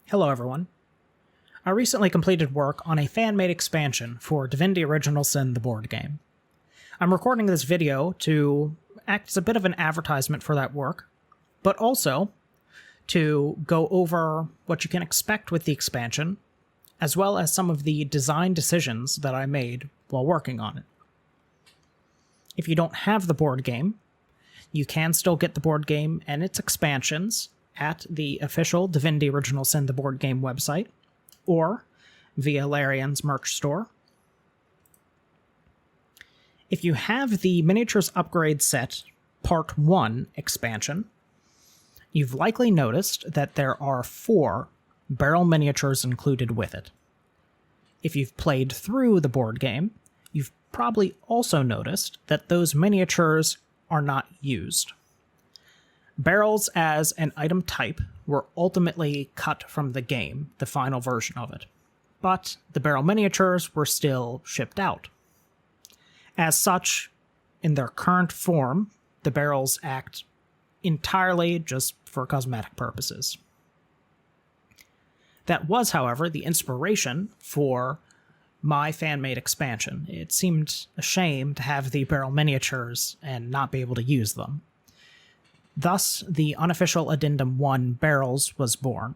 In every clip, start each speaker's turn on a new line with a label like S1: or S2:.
S1: Hello everyone. I recently completed work on a fan-made expansion for Divinity Original Sin, the board game. I'm recording this video to act as a bit of an advertisement for that work, but also to go over what you can expect with the expansion, as well as some of the design decisions that I made while working on it. If you don't have the board game, you can still get the board game and its expansions at the official Divinity Original Sin, the board game website, or via Larian's merch store. If you have the Miniatures Upgrade Set Part 1 expansion, you've likely noticed that there are 4 barrel miniatures included with it. If you've played through the board game, you've probably also noticed that those miniatures are not used. Barrels as an item type were ultimately cut from the game, the final version of it, but the barrel miniatures were still shipped out. As such, in their current form, the barrels act entirely just for cosmetic purposes. That was, however, the inspiration for my fan-made expansion. It seemed a shame to have the barrel miniatures and not be able to use them. Thus, the Unofficial Addendum I barrels was born.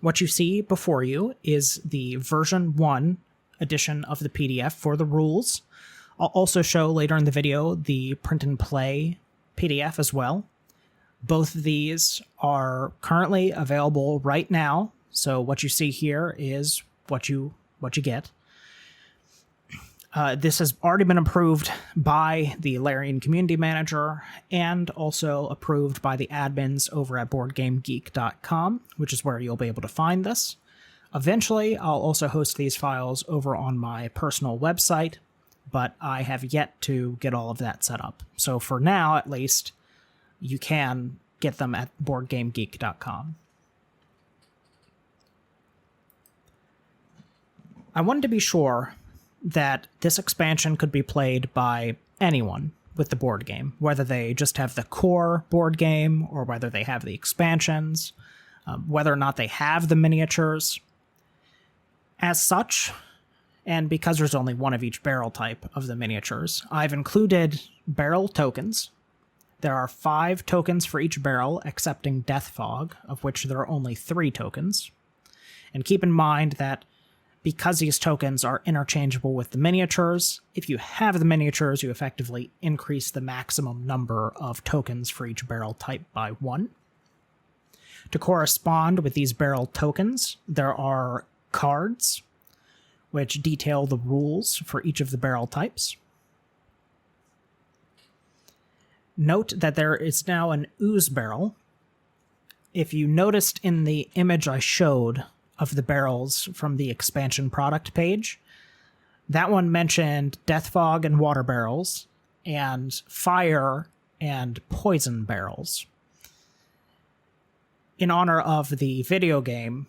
S1: What you see before you is the version 1 edition of the PDF for the rules. I'll also show later in the video the print and play PDF as well. Both of these are currently available right now, so what you see here is what you get. This has already been approved by the Larian community manager and also approved by the admins over at BoardGameGeek.com, which is where you'll be able to find this. Eventually, I'll also host these files over on my personal website, but I have yet to get all of that set up. So for now, at least, you can get them at BoardGameGeek.com. I wanted to be sure that this expansion could be played by anyone with the board game, whether they just have the core board game or whether they have the expansions, whether or not they have the miniatures. As such, and because there's only one of each barrel type of the miniatures, I've included barrel tokens. There are 5 tokens for each barrel, excepting deathfog, of which there are only 3 tokens. And keep in mind that because these tokens are interchangeable with the miniatures, if you have the miniatures, you effectively increase the maximum number of tokens for each barrel type by 1. To correspond with these barrel tokens, there are cards, which detail the rules for each of the barrel types. Note that there is now an ooze barrel. If you noticed in the image I showed of the barrels from the expansion product page, that one mentioned deathfog and water barrels, and fire and poison barrels. In honor of the video game,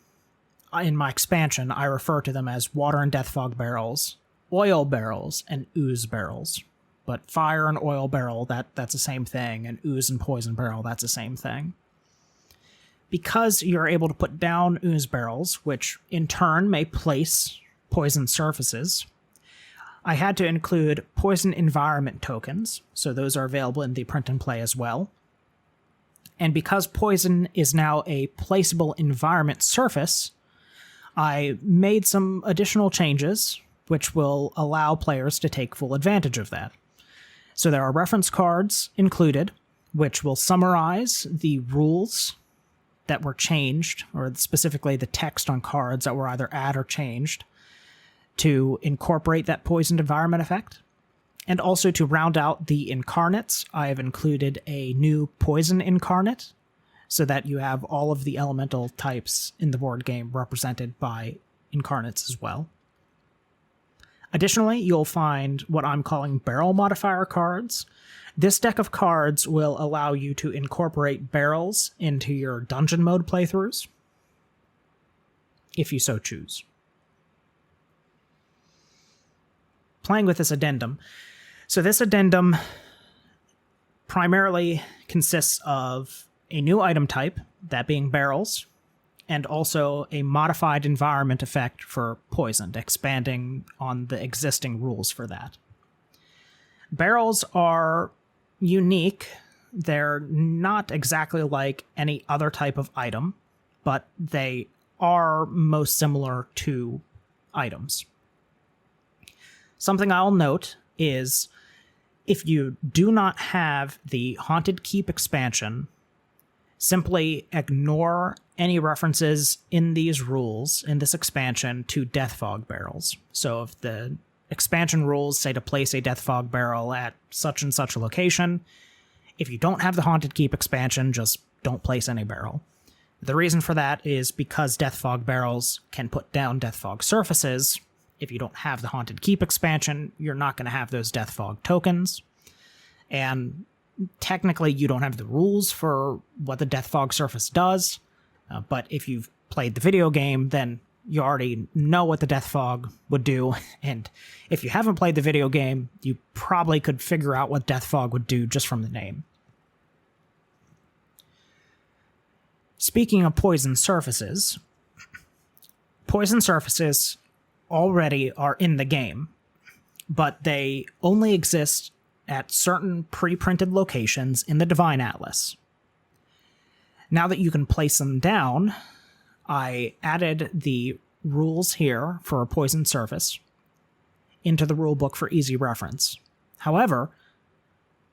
S1: in my expansion, I refer to them as water and deathfog barrels, oil barrels, and ooze barrels. But fire and oil barrel, that's the same thing, and ooze and poison barrel, that's the same thing. Because you're able to put down ooze barrels, which in turn may place poison surfaces, I had to include poison environment tokens, so those are available in the print and play as well. And because poison is now a placeable environment surface, I made some additional changes which will allow players to take full advantage of that. So there are reference cards included, which will summarize the rules that were changed, or specifically the text on cards that were either added or changed, to incorporate that poisoned environment effect. And also to round out the incarnates, I have included a new Poison Incarnate, so that you have all of the elemental types in the board game represented by incarnates as well. Additionally, you'll find what I'm calling barrel modifier cards. This deck of cards will allow you to incorporate barrels into your dungeon mode playthroughs, if you so choose. Playing with this addendum. So this addendum primarily consists of a new item type, that being barrels, and also a modified environment effect for poisoned, expanding on the existing rules for that. Barrels are unique. They're not exactly like any other type of item, but they are most similar to items. Something I'll note is if you do not have the Haunted Keep expansion, simply ignore any references in these rules, in this expansion, to deathfog barrels. So if the expansion rules say to place a deathfog barrel at such and such a location, if you don't have the Haunted Keep expansion, just don't place any barrel. The reason for that is because deathfog barrels can put down deathfog surfaces. If you don't have the Haunted Keep expansion, you're not going to have those deathfog tokens. And technically, you don't have the rules for what the deathfog surface does. But if you've played the video game, then you already know what the deathfog would do. And if you haven't played the video game, you probably could figure out what deathfog would do just from the name. Speaking of poison surfaces already are in the game, but they only exist at certain pre-printed locations in the Divine Atlas. Now that you can place them down, I added the rules here for a poison surface into the rulebook for easy reference. However,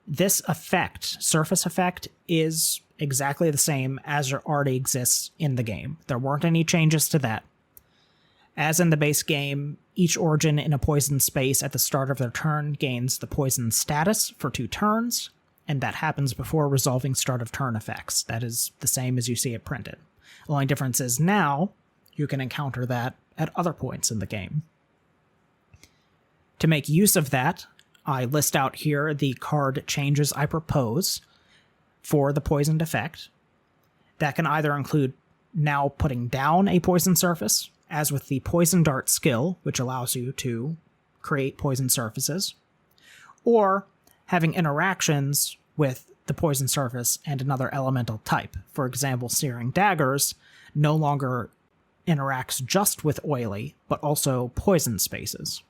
S1: this effect, surface effect, is exactly the same as it already exists in the game. There weren't any changes to that. As in the base game, each origin in a poison space at the start of their turn gains the poison status for 2 turns, and that happens before resolving start of turn effects. That is the same as you see it printed. The only difference is now you can encounter that at other points in the game. To make use of that, I list out here the card changes I propose for the poisoned effect. That can either include now putting down a poison surface, as with the Poison Dart skill, which allows you to create poison surfaces, or having interactions with the poison surface and another elemental type. For example, Searing Daggers no longer interacts just with oily, but also poison spaces.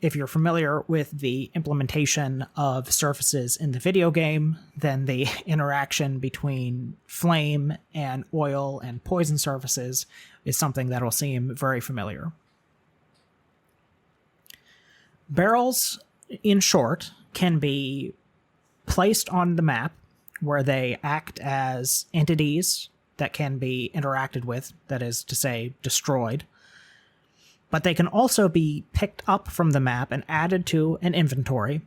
S1: If you're familiar with the implementation of surfaces in the video game, then the interaction between flame and oil and poison surfaces is something that will seem very familiar. Barrels, in short, can be placed on the map where they act as entities that can be interacted with, that is to say, destroyed. But they can also be picked up from the map and added to an inventory.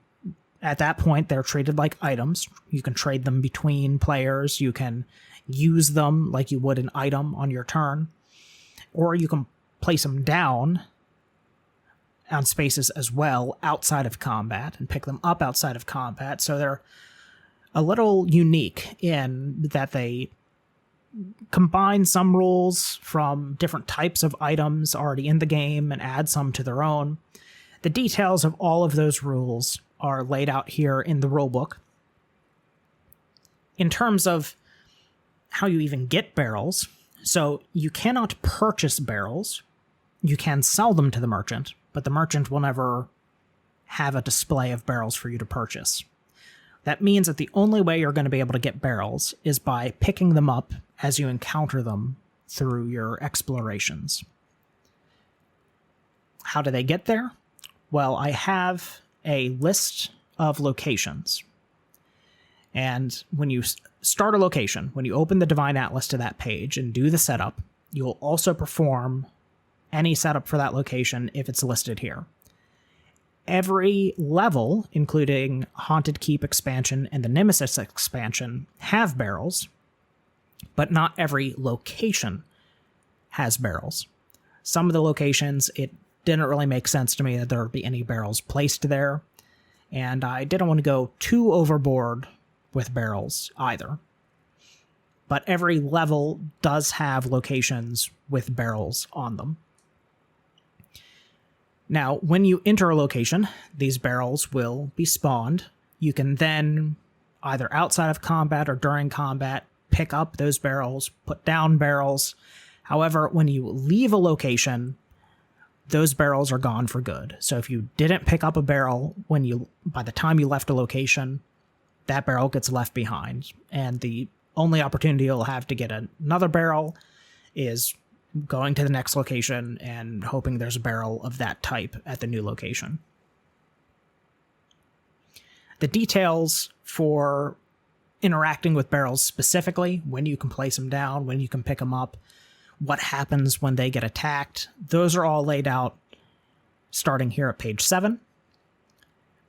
S1: At that point, they're treated like items. You can trade them between players. You can use them like you would an item on your turn. Or you can place them down on spaces as well outside of combat and pick them up outside of combat. So they're a little unique in that they combine some rules from different types of items already in the game and add some to their own. The details of all of those rules are laid out here in the rulebook. In terms of how you even get barrels, so you cannot purchase barrels. You can sell them to the merchant, but the merchant will never have a display of barrels for you to purchase. That means that the only way you're going to be able to get barrels is by picking them up as you encounter them through your explorations. How do they get there? Well, I have a list of locations. And when you start a location, when you open the Divine Atlas to that page and do the setup, you'll also perform any setup for that location if it's listed here. Every level, including Haunted Keep expansion and the Nemesis expansion, have barrels, but not every location has barrels. Some of the locations, it didn't really make sense to me that there would be any barrels placed there, and I didn't want to go too overboard with barrels either. But every level does have locations with barrels on them. Now, when you enter a location, these barrels will be spawned. You can then, either outside of combat or during combat, pick pick up those barrels, put down barrels. However, when you leave a location, those barrels are gone for good. So if you didn't pick up a barrel by the time you left a location, that barrel gets left behind. And the only opportunity you'll have to get another barrel is going to the next location and hoping there's a barrel of that type at the new location. The details for interacting with barrels specifically, when you can place them down, when you can pick them up, what happens when they get attacked, those are all laid out starting here at page 7,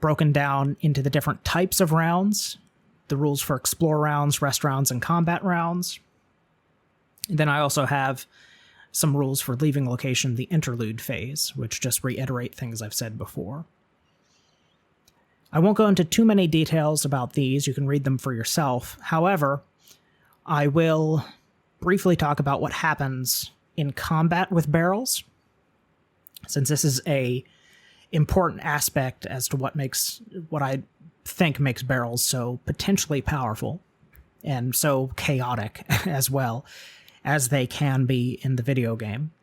S1: broken down into the different types of rounds, the rules for explore rounds, rest rounds, and combat rounds. And then I also have some rules for leaving location, the interlude phase, which just reiterate things I've said before. I won't go into too many details about these. You can read them for yourself. However, I will briefly talk about what happens in combat with barrels, since this is a important aspect as to what I think makes barrels so potentially powerful and so chaotic as well as they can be in the video game.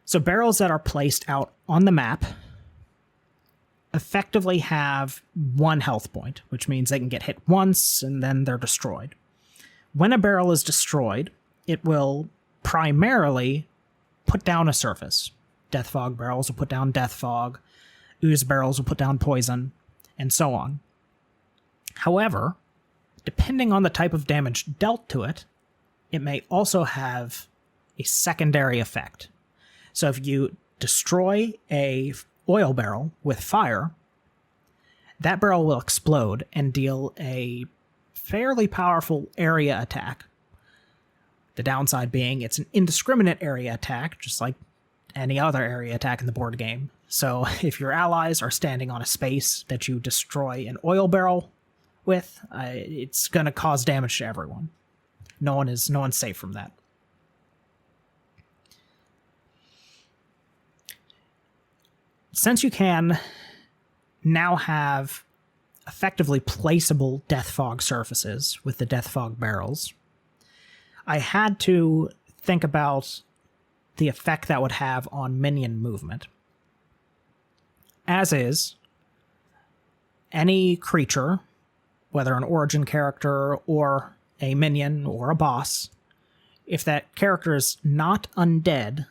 S1: So barrels that are placed out on the map effectively have 1 health point, which means they can get hit once and then they're destroyed. When a barrel is destroyed, it will primarily put down a surface. Deathfog barrels will put down deathfog, ooze barrels will put down poison, and so on. However, depending on the type of damage dealt to it, it may also have a secondary effect. So if you destroy a oil barrel with fire, that barrel will explode and deal a fairly powerful area attack. The downside being it's an indiscriminate area attack, just like any other area attack in the board game. So if your allies are standing on a space that you destroy an oil barrel with, it's going to cause damage to everyone. No one's safe from that. Since you can now have effectively placeable deathfog surfaces with the deathfog barrels, I had to think about the effect that would have on minion movement. As is, any creature, whether an origin character or a minion or a boss, if that character is not undead,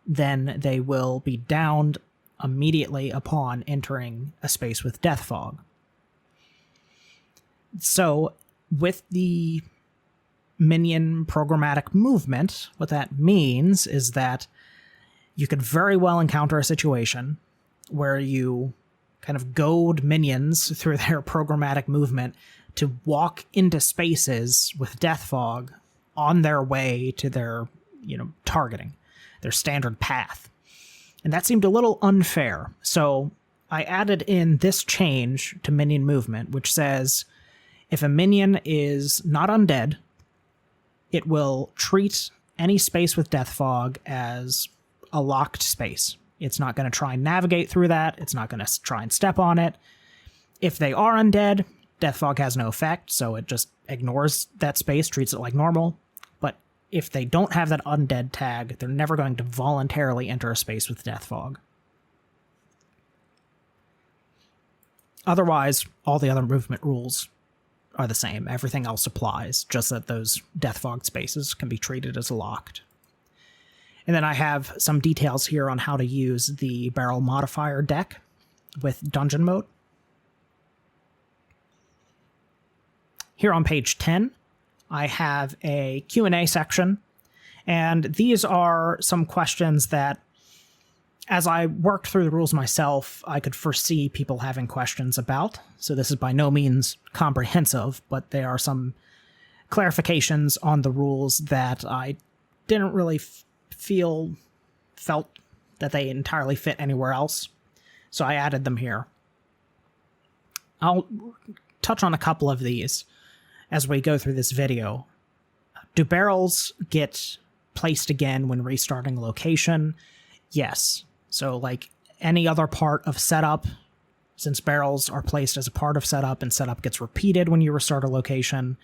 S1: then they will be downed immediately upon entering a space with deathfog. So, with the minion programmatic movement, what that means is that you could very well encounter a situation where you kind of goad minions through their programmatic movement to walk into spaces with deathfog on their way to their, targeting, their standard path. And that seemed a little unfair. So I added in this change to minion movement, which says if a minion is not undead, it will treat any space with deathfog as a locked space. It's not going to try and navigate through that. It's not going to try and step on it. If they are undead, deathfog has no effect, so it just ignores that space, treats it like normal. But if they don't have that undead tag, they're never going to voluntarily enter a space with deathfog. Otherwise, all the other movement rules are the same. Everything else applies, just that those deathfog spaces can be treated as locked. And then I have some details here on how to use the barrel modifier deck with dungeon mode. Here on page 10, I have a Q&A section, and these are some questions that, as I worked through the rules myself, I could foresee people having questions about. So this is by no means comprehensive, but there are some clarifications on the rules that I didn't really felt that they entirely fit anywhere else. So I added them here. I'll touch on a couple of these as we go through this video. Do barrels get placed again when restarting a location? Yes. So like any other part of setup, since barrels are placed as a part of setup and setup gets repeated when you restart a location,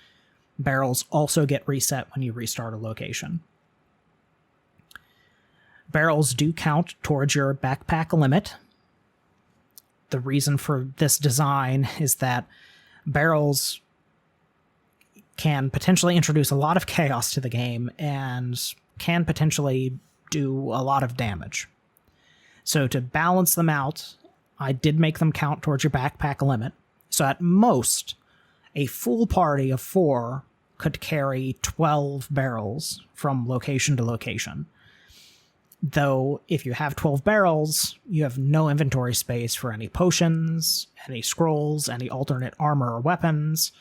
S1: Barrels also get reset when you restart a location. Barrels do count towards your backpack limit. The reason for this design is that barrels can potentially introduce a lot of chaos to the game and can potentially do a lot of damage. So to balance them out, I did make them count towards your backpack limit. So at most, a full party of 4 could carry 12 barrels from location to location. Though, if you have 12 barrels, you have no inventory space for any potions, any scrolls, any alternate armor or weapons.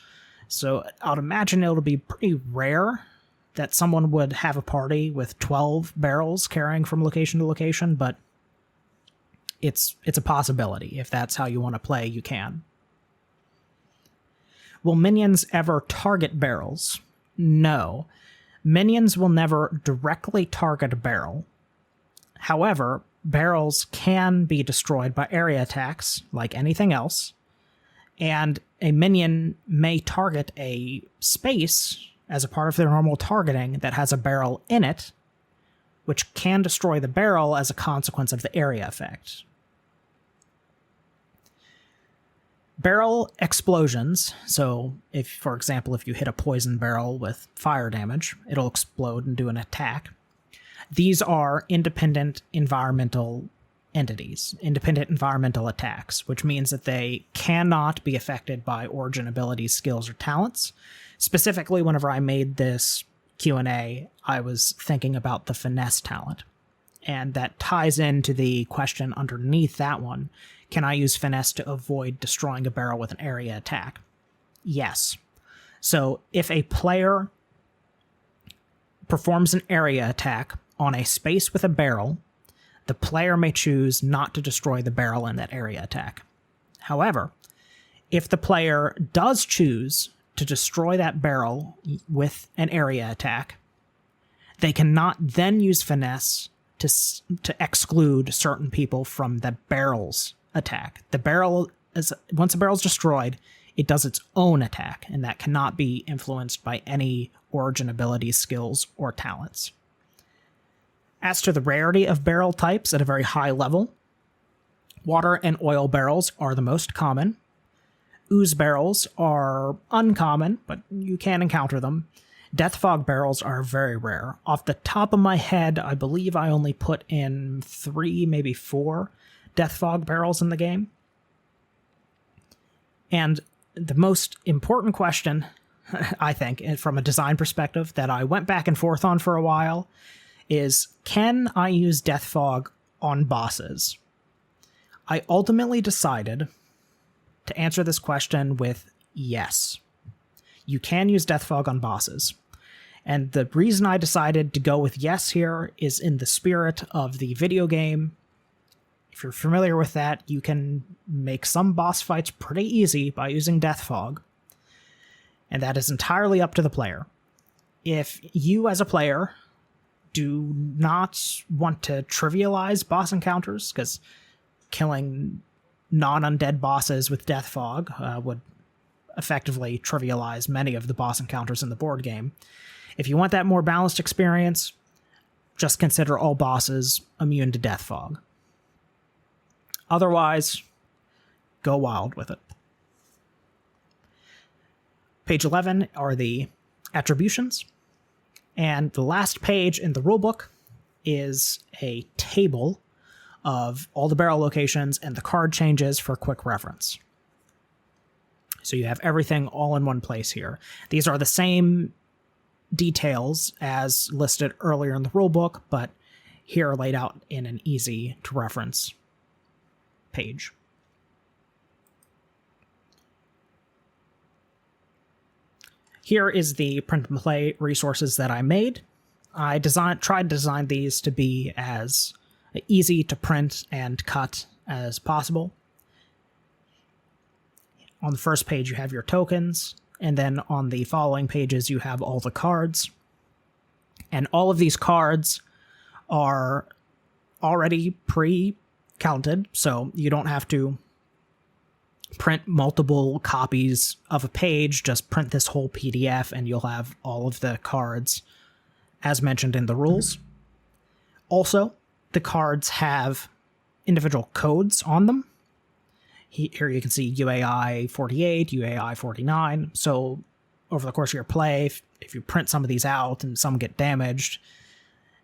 S1: So I'd imagine it'll be pretty rare that someone would have a party with 12 barrels carrying from location to location, but it's a possibility. If that's how you want to play, you can. Will minions ever target barrels? No. Minions will never directly target a barrel. However, barrels can be destroyed by area attacks, like anything else, and a minion may target a space as a part of their normal targeting that has a barrel in it, which can destroy the barrel as a consequence of the area effect. Barrel explosions, so if, for example, if you hit a poison barrel with fire damage, it'll explode and do an attack. These are independent environmental entities, independent environmental attacks, which means that they cannot be affected by origin abilities, skills, or talents. Specifically, whenever I made this Q&A, I was thinking about the finesse talent, and that ties into the question underneath that one. Can I use finesse to avoid destroying a barrel with an area attack? Yes. So if a player performs an area attack on a space with a barrel, the player may choose not to destroy the barrel in that area attack. However, if the player does choose to destroy that barrel with an area attack, they cannot then use finesse to exclude certain people from the barrel's attack. The barrel is, once a barrel is destroyed, it does its own attack, and that cannot be influenced by any origin abilities, skills, or talents. As to the rarity of barrel types at a very high level, water and oil barrels are the most common. Ooze barrels are uncommon, but you can encounter them. Deathfog barrels are very rare. Off the top of my head, I believe I only put in 3, maybe 4 Deathfog barrels in the game. And the most important question, I think, from a design perspective, that I went back and forth on for a while, is can I use Deathfog on bosses? I ultimately decided to answer this question with yes. You can use Deathfog on bosses. And the reason I decided to go with yes here is in the spirit of the video game. If you're familiar with that, you can make some boss fights pretty easy by using Deathfog. And that is entirely up to the player. If you as a player do not want to trivialize boss encounters, because killing non-undead bosses with Deathfog would effectively trivialize many of the boss encounters in the board game. If you want that more balanced experience, just consider all bosses immune to Deathfog. Otherwise, go wild with it. Page 11 are the attributions, and the last page in the rulebook is a table of all the barrel locations and the card changes for quick reference. So you have everything all in one place here. These are the same details as listed earlier in the rulebook, but here are laid out in an easy to reference page. Here is the print and play resources that I made. I tried to design these to be as easy to print and cut as possible. On the first page, you have your tokens, and then on the following pages, you have all the cards. And all of these cards are already pre-counted, so you don't have to print multiple copies of a page, just print this whole PDF and you'll have all of the cards as mentioned in the rules. Also, the cards have individual codes on them. Here you can see UAI 48, UAI 49. So over the course of your play, if you print some of these out and some get damaged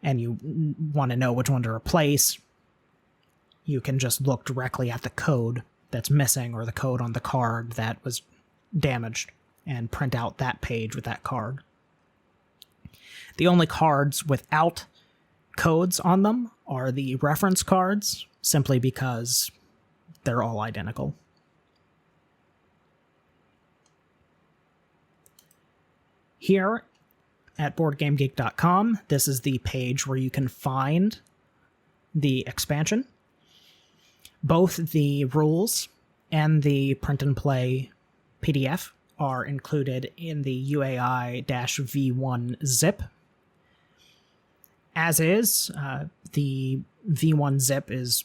S1: and you want to know which one to replace, you can just look directly at the code that's missing or the code on the card that was damaged and print out that page with that card. The only cards without codes on them are the reference cards, simply because they're all identical. Here at BoardGameGeek.com, this is the page where you can find the expansion. Both the rules and the print and play PDF are included in the UAI-V1 zip. As is, the V1 zip is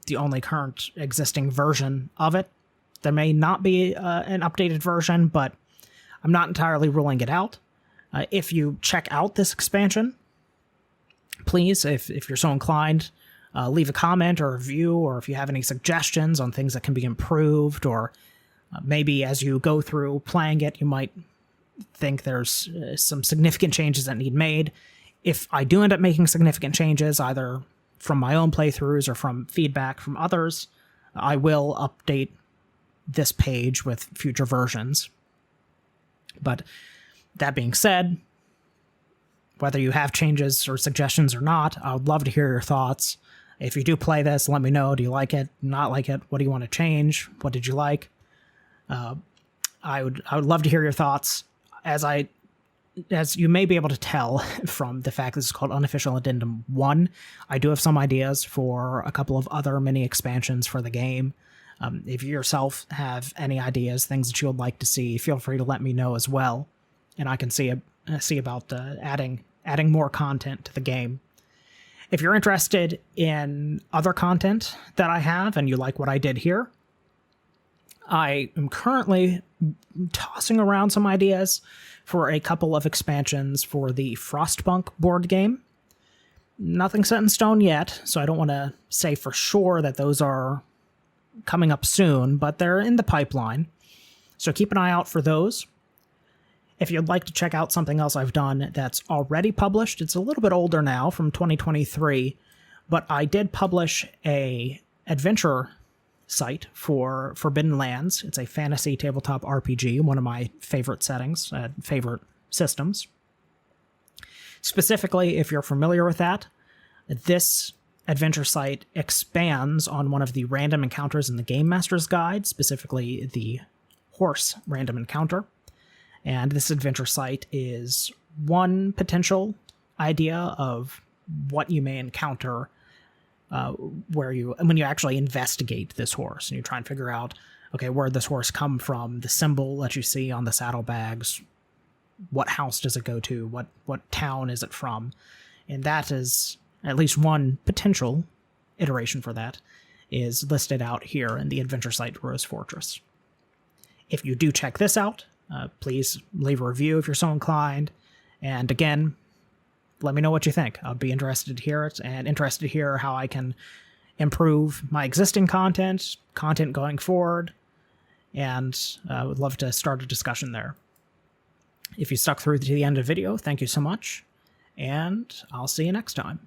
S1: the only current existing version of it. There may not be an updated version, but I'm not entirely ruling it out. If you check out this expansion, please, if you're so inclined, leave a comment or a review, or if you have any suggestions on things that can be improved, or maybe as you go through playing it, you might think there's some significant changes that need made. If I do end up making significant changes, either from my own playthroughs or from feedback from others, I will update this page with future versions. But that being said, whether you have changes or suggestions or not, I would love to hear your thoughts. If you do play this, let me know. Do you like it? Not like it? What do you want to change? What did you like? I would love to hear your thoughts. As you may be able to tell from the fact this is called Unofficial Addendum I, I do have some ideas for a couple of other mini expansions for the game. If you yourself have any ideas, things that you would like to see, feel free to let me know as well, and I can see about adding more content to the game. If you're interested in other content that I have and you like what I did here, I am currently tossing around some ideas for a couple of expansions for the Frostpunk board game. Nothing set in stone yet, so I don't want to say for sure that those are coming up soon, but they're in the pipeline, so keep an eye out for those. If you'd like to check out something else I've done that's already published, it's a little bit older now, from 2023, but I did publish a adventure site for Forbidden Lands. It's a fantasy tabletop RPG, one of my favorite settings, favorite systems. Specifically, if you're familiar with that, this adventure site expands on one of the random encounters in the Game Master's Guide, specifically the horse random encounter. And this adventure site is one potential idea of what you may encounter when you actually investigate this horse and you try and figure out, okay, where did this horse come from, the symbol that you see on the saddlebags, what house does it go to, what town is it from, and that is at least one potential iteration for that is listed out here in the adventure site Rose Fortress. If you do check this out, please leave a review if you're so inclined, and again, let me know what you think. I'd be interested to hear it, and interested to hear how I can improve my existing content going forward, and I would love to start a discussion there. If you stuck through to the end of the video, thank you so much, and I'll see you next time.